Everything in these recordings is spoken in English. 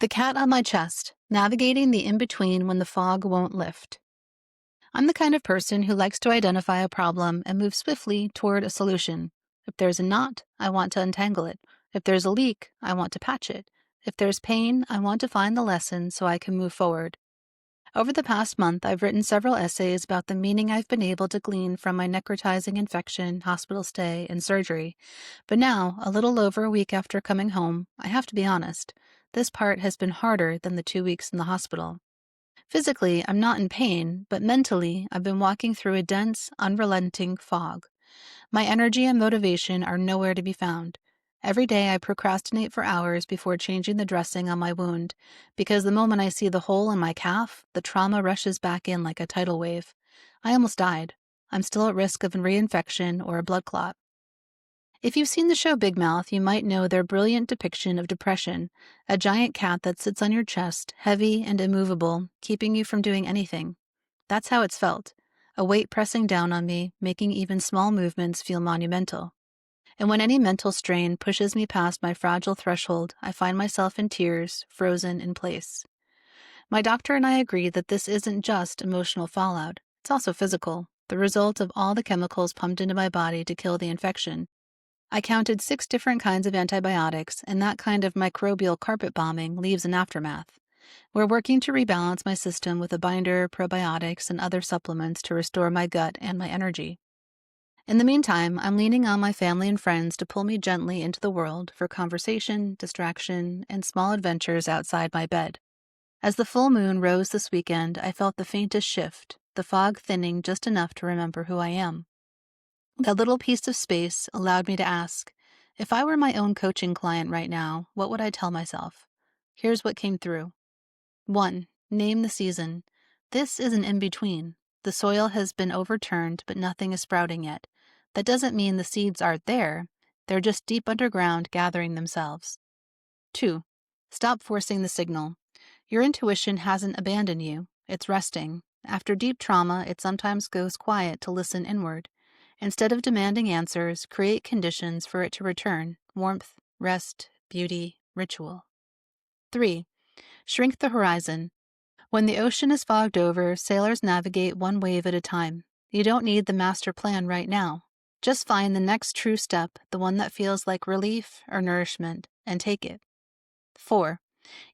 The cat on my chest, navigating the in-between when the fog won't lift. I'm the kind of person who likes to identify a problem and move swiftly toward a solution. If there's a knot, I want to untangle it. If there's a leak, I want to patch it. If there's pain, I want to find the lesson so I can move forward. Over the past month, I've written several essays about the meaning I've been able to glean from my necrotizing infection, hospital stay, and surgery. But now, a little over a week after coming home, I have to be honest, this part has been harder than the 2 weeks in the hospital. Physically, I'm not in pain, but mentally, I've been walking through a dense, unrelenting fog. My energy and motivation are nowhere to be found. Every day I procrastinate for hours before changing the dressing on my wound, because the moment I see the hole in my calf, the trauma rushes back in like a tidal wave. I almost died. I'm still at risk of a reinfection or a blood clot. If you've seen the show Big Mouth, you might know their brilliant depiction of depression, a giant cat that sits on your chest, heavy and immovable, keeping you from doing anything. That's how it's felt, a weight pressing down on me, making even small movements feel monumental. And when any mental strain pushes me past my fragile threshold, I find myself in tears, frozen in place. My doctor and I agree that this isn't just emotional fallout, it's also physical, the result of all the chemicals pumped into my body to kill the infection. I counted 6 different kinds of antibiotics, and that kind of microbial carpet bombing leaves an aftermath. We're working to rebalance my system with a binder, probiotics, and other supplements to restore my gut and my energy. In the meantime, I'm leaning on my family and friends to pull me gently into the world for conversation, distraction, and small adventures outside my bed. As the full moon rose this weekend, I felt the faintest shift, the fog thinning just enough to remember who I am. That little piece of space allowed me to ask, if I were my own coaching client right now, what would I tell myself? Here's what came through. 1. Name the season. This is an in-between. The soil has been overturned, but nothing is sprouting yet. That doesn't mean the seeds aren't there. They're just deep underground gathering themselves. 2. Stop forcing the signal. Your intuition hasn't abandoned you. It's resting. After deep trauma, it sometimes goes quiet to listen inward. Instead of demanding answers, create conditions for it to return: warmth, rest, beauty, ritual. 3. Shrink the horizon. When the ocean is fogged over, sailors navigate one wave at a time. You don't need the master plan right now. Just find the next true step, the one that feels like relief or nourishment, and take it. 4.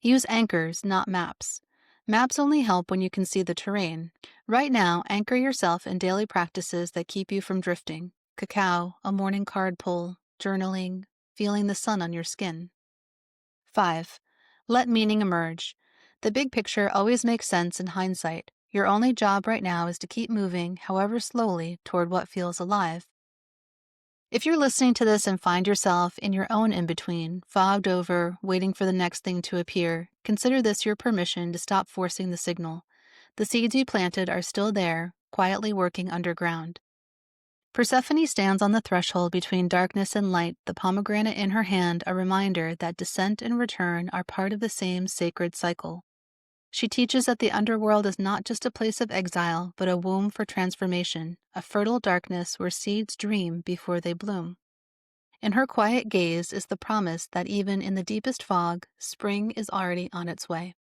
Use anchors, not maps. Maps only help when you can see the terrain. Right now, anchor yourself in daily practices that keep you from drifting. Cacao, a morning card pull, journaling, feeling the sun on your skin. 5. Let meaning emerge. The big picture always makes sense in hindsight. Your only job right now is to keep moving, however slowly, toward what feels alive. If you're listening to this and find yourself in your own in-between, fogged over, waiting for the next thing to appear, consider this your permission to stop forcing the signal. The seeds you planted are still there, quietly working underground. Persephone stands on the threshold between darkness and light, the pomegranate in her hand a reminder that descent and return are part of the same sacred cycle. She teaches that the underworld is not just a place of exile, but a womb for transformation, a fertile darkness where seeds dream before they bloom. In her quiet gaze is the promise that even in the deepest fog, spring is already on its way.